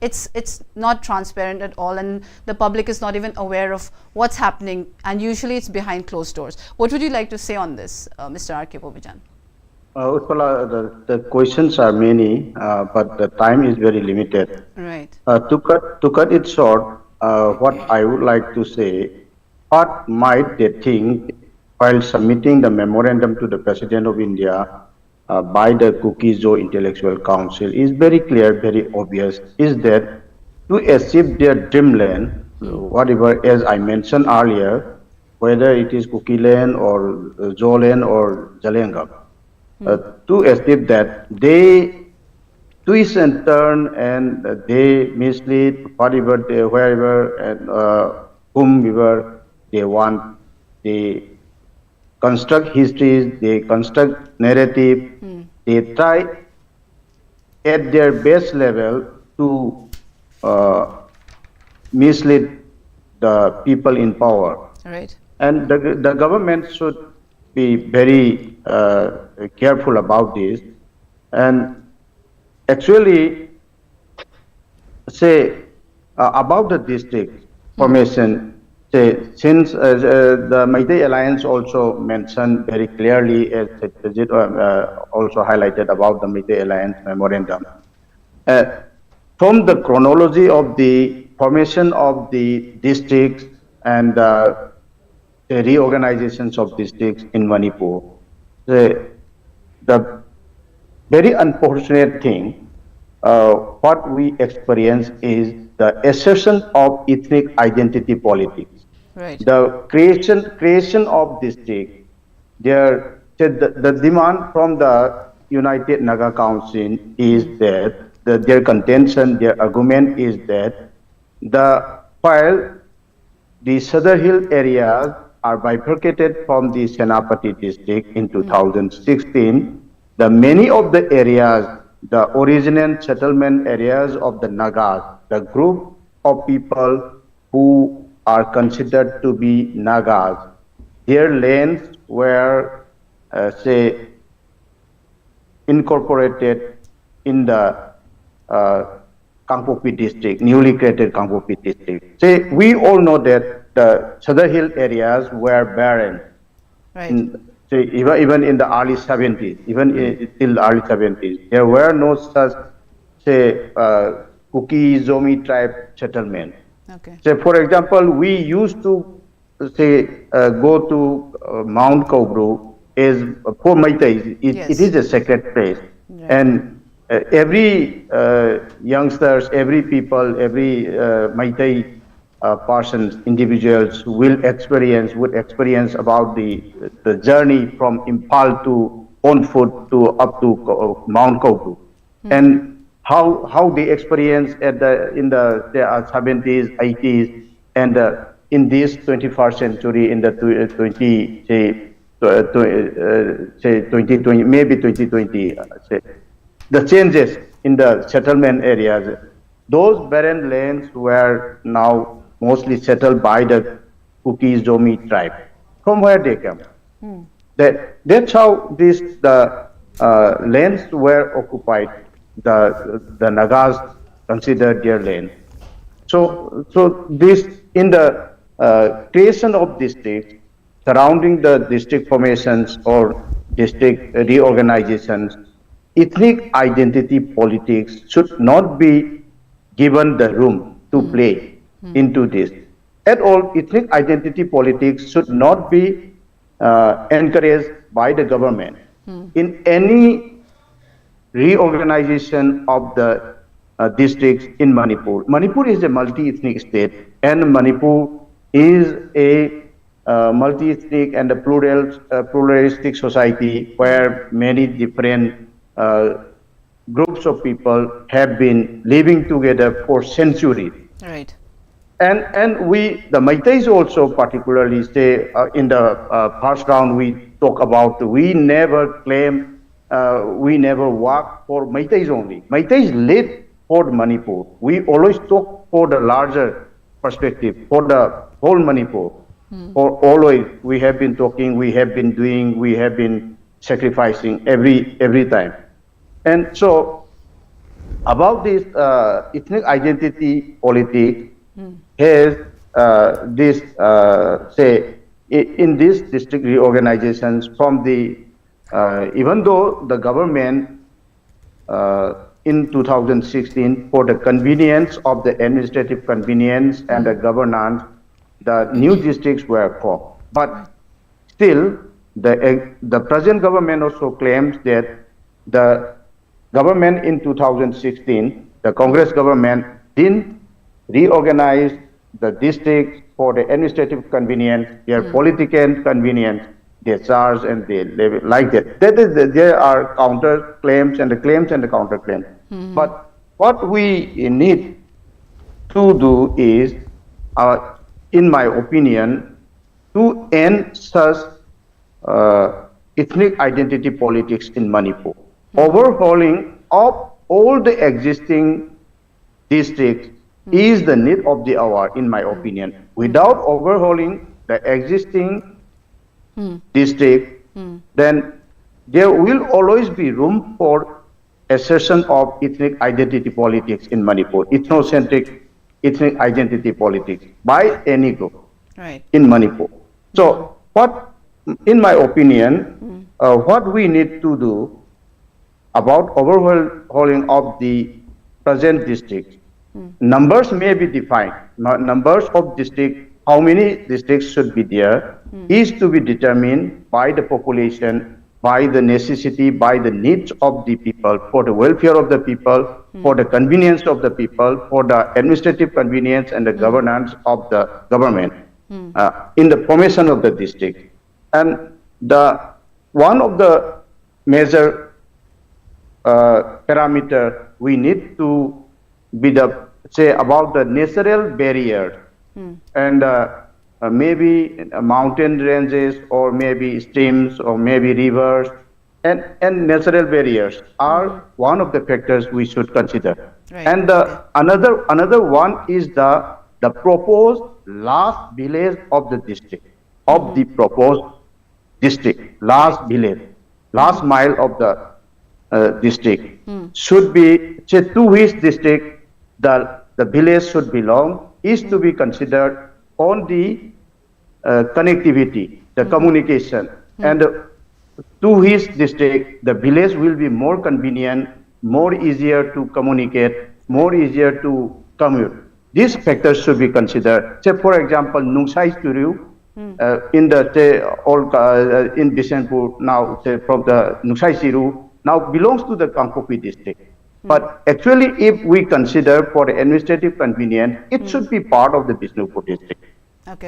it's not transparent at all, and the public is not even aware of what's happening, and usually it's behind closed doors. What would you like to say on this, Mr. R.K. Bobichand?
Utpala, the questions are many, but the time is very limited.
Right.
To cut it short, what I would like to say, what might they think while submitting the memorandum to the President of India by the Kuki Intellectual Council is very clear, very obvious, is that to achieve their dreamland, whatever, as I mentioned earlier, whether it is Kuki land or Zoland or Jalengam, to achieve that, they twist and turn and they mislead wherever and whomever they want. They construct histories, they construct narrative, they try at their best level to mislead the people in power.
Right.
And the government should be very careful about this. And actually, say about the district formation, since the MEITEI Alliance also mentioned very clearly, as Sajid also highlighted about the MEITEI Alliance memorandum, from the chronology of the formation of the districts and the reorganizations of districts in Manipur, the very unfortunate thing what we experience is the assertion of ethnic identity politics.
Right.
The creation of district, the demand from the United Naga Council is that their contention, their argument is that while the Southern Hill areas are bifurcated from the Senapati district in 2016, many of the areas, the original settlement areas of the Nagas, the group of people who are considered to be Nagas, their lands were, say, incorporated in the Kangpopi district, newly created Kangpopi district. Say, we all know that the Southern Hill areas were barren.
Right.
Even in the early 70s, till the early 70s, there were no such, say, Kuki Zomi tribe settlement.
Okay.
So, for example, we used to, say, go to Mount Kobru is for MEITEI. It is a sacred place,
right.
And every youngsters, every people, every MEITEI persons, individuals would experience about the journey from Imphal to on foot to up to Mount Kobru, and how they experience in the 70s, 80s, and in this 21st century, in the 2020, maybe 2020, the changes in the settlement areas. Those barren lands were now mostly settled by the Kuki Zomi tribe. From where they come? That's how the lands were occupied. The Nagas considered their land. So this, in the creation of districts, surrounding the district formations or district reorganizations, ethnic identity politics should not be given the room to play into this. At all, ethnic identity politics should not be encouraged by the government in any reorganization of the districts in Manipur. Manipur is a multi-ethnic state, and Manipur is a multi-ethnic and a pluralistic society where many different groups of people have been living together for centuries.
Right.
And we, the MEITEIs also particularly say in the first round we talk about, we never claim, we never work for MEITEIs only. MEITEIs live for Manipur. We always talk for the larger perspective, for the whole Manipur. For always, we have been talking, we have been doing, we have been sacrificing every time. And so, about this ethnic identity politics, has this, say, in these district reorganizations from the, even though the government in 2016, for the convenience of the administrative convenience and the governance, the new districts were formed. But still, the present government also claims that the government in 2016, the Congress government, didn't reorganize the districts for the administrative convenience, their political convenience, they charge and they live like that. There are counter claims and the claims and the counter claims. But what we need to do is, in my opinion, to end such ethnic identity politics in Manipur. Overhauling of all the existing districts is the need of the hour, in my opinion. Without overhauling the existing district, then there will always be room for assertion of ethnic identity politics in Manipur, ethnocentric ethnic identity politics by any group in Manipur. So, what, in my opinion, what we need to do about overhauling of the present districts, numbers may be defined. Numbers of districts, how many districts should be there, is to be determined by the population, by the necessity, by the needs of the people, for the welfare of the people, for the convenience of the people, for the administrative convenience and the governance of the government in the formation of the district. And one of the major parameter we need to be about the natural barrier and maybe mountain ranges or maybe streams or maybe rivers and natural barriers are one of the factors we should consider.
Right.
And another one is the proposed last village of the district, of the proposed district, last village, last mile of the district should be, say, to which district the village should belong is to be considered on the connectivity, the communication, and to which district the village will be more convenient, more easier to communicate, more easier to commute. These factors should be considered. Say, for example, Nungsai Turu in the in Bishanpur now, say from the Nungsai Siru now belongs to the Kangpopi district. But actually, if we consider for administrative convenience, it should be part of the Bishnupur district,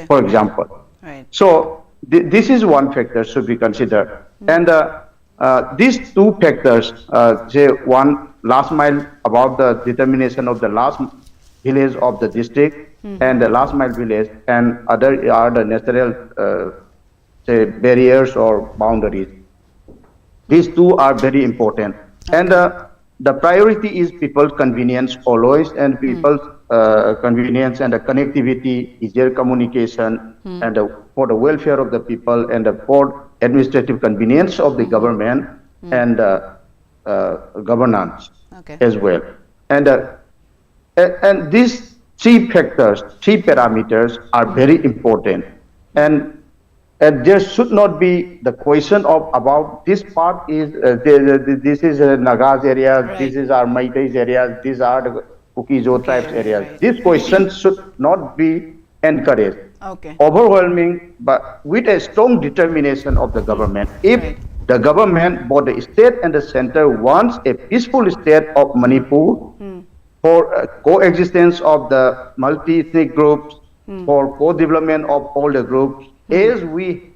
for example.
Right.
So this is one factor should be considered. And these two factors, say one last mile about the determination of the last village of the district and the last mile village, and other are the natural say barriers or boundaries. These two are very important. And the priority is people's convenience always, and people's convenience and the connectivity, easier communication, and for the welfare of the people, and for administrative convenience of the government and governance as well. And these three factors, three parameters are very important. And there should not be the question of about this part is this is Nagas area,
right.
This is our MEITEI areas, these are the Kuki tribes areas.
Right.
This question should not be encouraged.
Okay.
Overwhelming, but with a strong determination of the government. If
Right.
the government, both the state and the center, wants a peaceful state of Manipur for coexistence of the multi-ethnic groups, for co-development of all the groups, as we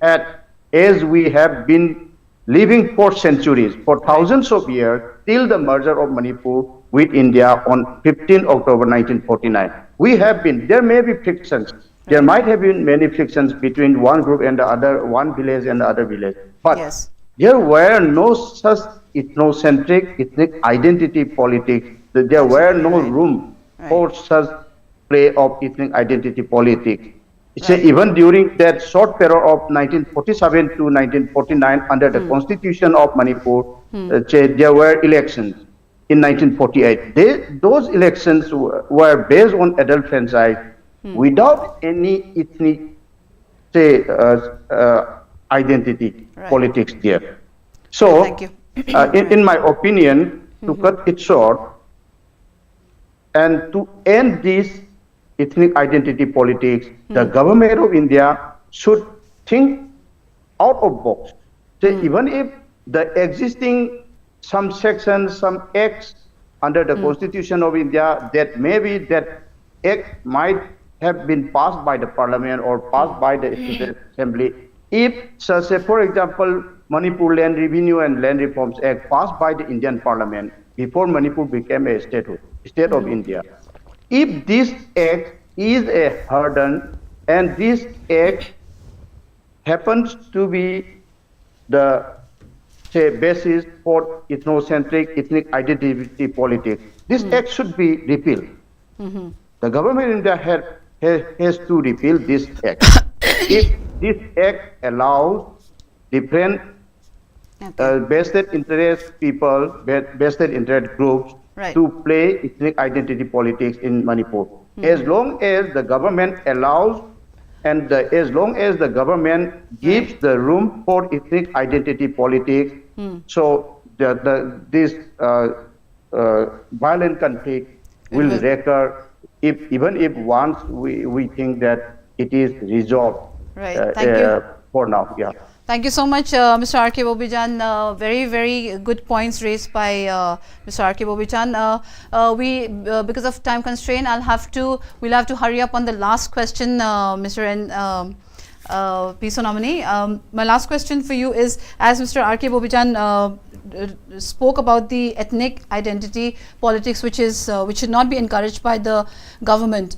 have been living for centuries, for thousands of years, till the merger of Manipur with India on 15 October 1949. We have been, there may be frictions, there might have been many frictions between one group and the other, one village and the other village, but
Yes.
there were no such ethnocentric ethnic identity politics. There were no room for such play of ethnic identity politics. Say even during that short period of 1947 to 1949, under the Constitution of Manipur, there were elections in 1948. Those elections were based on adult franchise without any ethnic, say, identity politics there. So,
Thank you.
in my opinion, to cut it short and to end this ethnic identity politics, the government of India should think out of box. So even if the existing some sections, some acts under the Constitution of India, that maybe that act might have been passed by the parliament or passed by the assembly. If, say, for example, Manipur Land Revenue and Land Reforms Act passed by the Indian parliament before Manipur became a statehood, state of India. If this act is a hardened and this act happens to be the, say, basis for ethnocentric ethnic identity politics, this act should be repealed. The government in India has to repeal this act. If this act allows different vested interest people, vested interest groups to play ethnic identity politics in Manipur. As long as the government allows and as long as the government gives the room for ethnic identity politics, so this violent conflict will recur even if once we think that it is resolved.
Right. Thank you.
For now, yeah.
Thank you so much, Mr. R.K. Bobichan. Very, very good points raised by Mr. R.K. Bobichan. Because of time constraint, we'll have to hurry up on the last question, Mr. P. SONAMANI. My last question for you is, as Mr. R.K. Bobichan spoke about the ethnic identity politics, which should not be encouraged by the government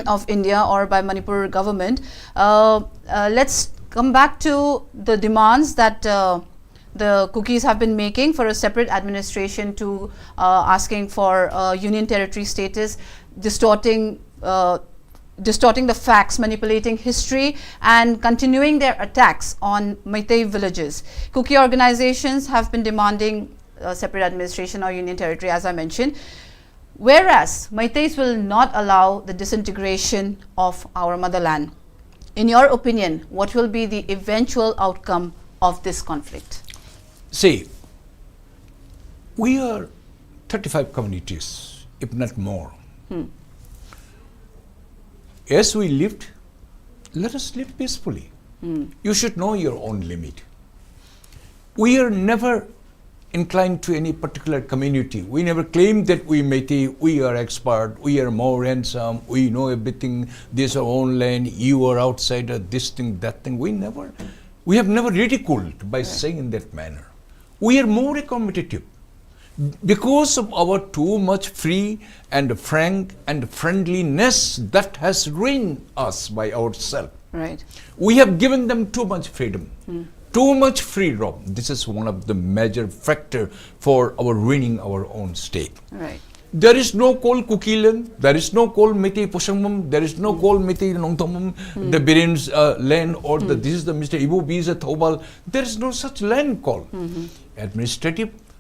of India or by Manipur government. Let's come back to the demands that the Kukis have been making for a separate administration, to asking for union territory status, distorting the facts, manipulating history, and continuing their attacks on Meitei villages. Kuki organizations have been demanding separate administration or union territory, as I mentioned, whereas Meiteis will not allow the disintegration of our motherland. In your opinion, what will be the eventual outcome of this conflict?
See, we are 35 communities, if not more. As we lived, let us live peacefully. You should know your own limit. We are never inclined to any particular community. We never claim that we Meitei, we are expert, we are more handsome, we know everything, this is our own land, you are outsider, this thing, that thing. We have never ridiculed by saying in that manner. We are more accommodative. Because of our too much free and frank and friendliness that has ruined us by ourselves.
Right.
We have given them too much freedom. Too much freedom. This is one of the major factor for our ruining our own state.
Right.
There is no call Kuki land, there is no call Meitei Poshangmum, there is no call Meitei Nongtamum, the Birin's land, or this is the Mr. Ibu Biza Thobal. There is no such land call.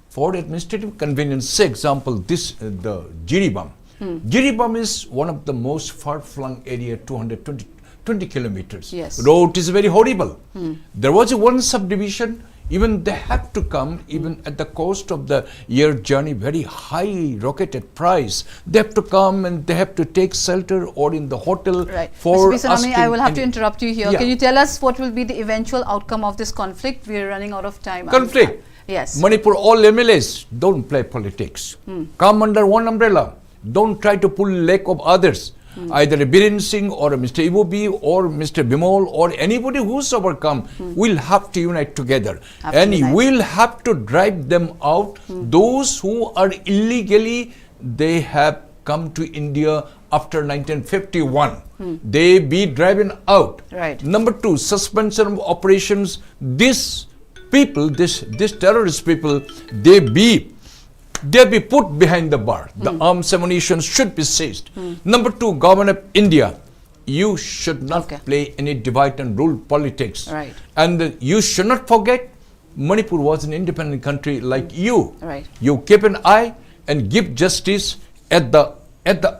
For administrative convenience, say example, the Jiribam. Jiribam is one of the most far-flung area, 220 kilometers.
Yes.
Road is very horrible. There was one subdivision, even they have to come, even at the cost of the year journey, very high rocketed price. They have to come and they have to take shelter or in the hotel.
Right.
For
Mr. P. SONAMANI, I will have to interrupt you here.
Yeah.
Can you tell us what will be the eventual outcome of this conflict? We are running out of time.
Conflict.
Yes.
Manipur, all MLAs, don't play politics. Come under one umbrella. Don't try to pull leg of others. Either a Biren Singh or a Mr. Ibobi or Mr. Bimal or anybody who's overcome will have to unite together. And we'll have to drive them out. Those who are illegally, they have come to India after 1951. They be driven out.
Right.
Number two, suspension of operations. This people, this terrorist people, they be put behind the bar. The arms ammunition should be seized. Number two, government of India, you should not play any divide and rule politics.
Right.
And you should not forget, Manipur was an independent country like you.
Right.
You keep an eye and give justice at the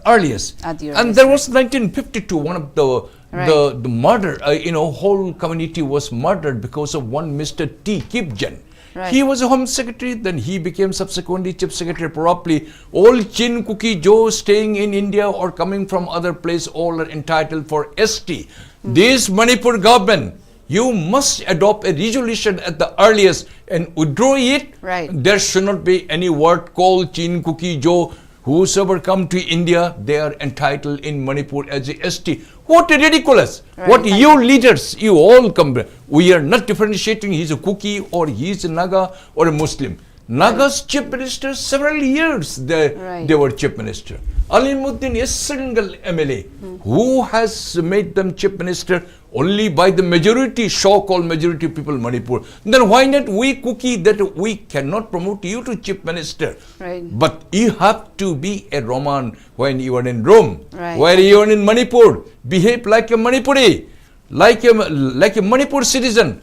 earliest. And there was 1952, one of the murder, whole community was murdered because of one Mr. T. Kipjan.
Right.
He was a Home Secretary, then he became subsequently Chief Secretary properly. All Chin, Kuki, Joe staying in India or coming from other place, all are entitled for ST. This Manipur government, you must adopt a resolution at the earliest and withdraw it.
Right.
There should not be any word called Chin, Kuki, Joe. Whosoever come to India, they are entitled in Manipur as a ST. What a ridiculous!
Right.
What you leaders, you all come. We are not differentiating. He's a Kuki or he's a Naga or a Muslim. Naga's chief minister, several years they were chief minister. Alimuddin is single MLA. Who has made them chief minister? Only by the majority, so-called majority people Manipur. Then why not we Kuki that we cannot promote you to chief minister?
Right.
But you have to be a Roman when you are in Rome.
Right.
Where you are in Manipur, behave like a Manipuri, like a Manipur citizen.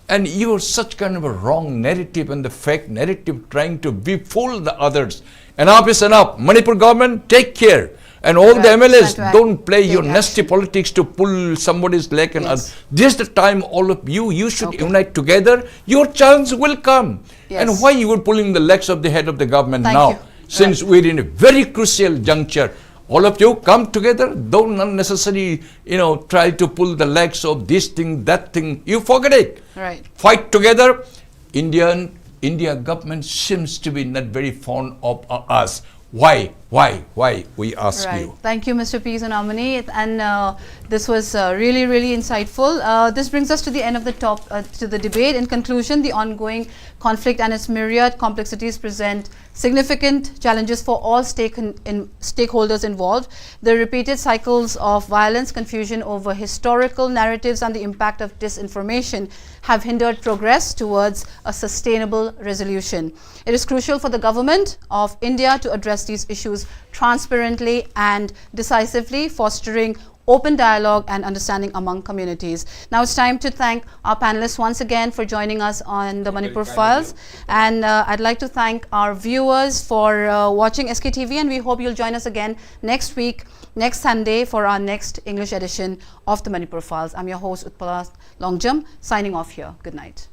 And you are such kind of a wrong narrative and the fake narrative trying to befool the others. Enough is enough. Manipur government, take care. And all the MLAs, don't play your nasty politics to pull somebody's leg. And this is the time, all of you should unite together. Your chance will come.
Yes.
And why you were pulling the legs of the head of the government
Thank
now?
you.
Since we're in a very crucial juncture, All of you come together. Don't unnecessarily, try to pull the legs of this thing, that thing. You forget it.
Right.
Fight together. India government seems to be not very fond of us. Why? We ask
Right.
you.
Thank you, Mr. P. Sonamani, and this was really, really insightful. This brings us to the end of the debate. In conclusion, the ongoing conflict and its myriad complexities present significant challenges for all stakeholders involved. The repeated cycles of violence, confusion over historical narratives, and the impact of disinformation have hindered progress towards a sustainable resolution. It is crucial for the government of India to address these issues transparently and decisively, fostering open dialogue and understanding among communities. Now it's time to thank our panelists once again for joining us on the Manipur Files, and I'd like to thank our viewers for watching SKTV, and we hope you'll join us again next week, next Sunday, for our next English edition of the Manipur Files. I'm your host Utpala Longjam, signing off here. Good night.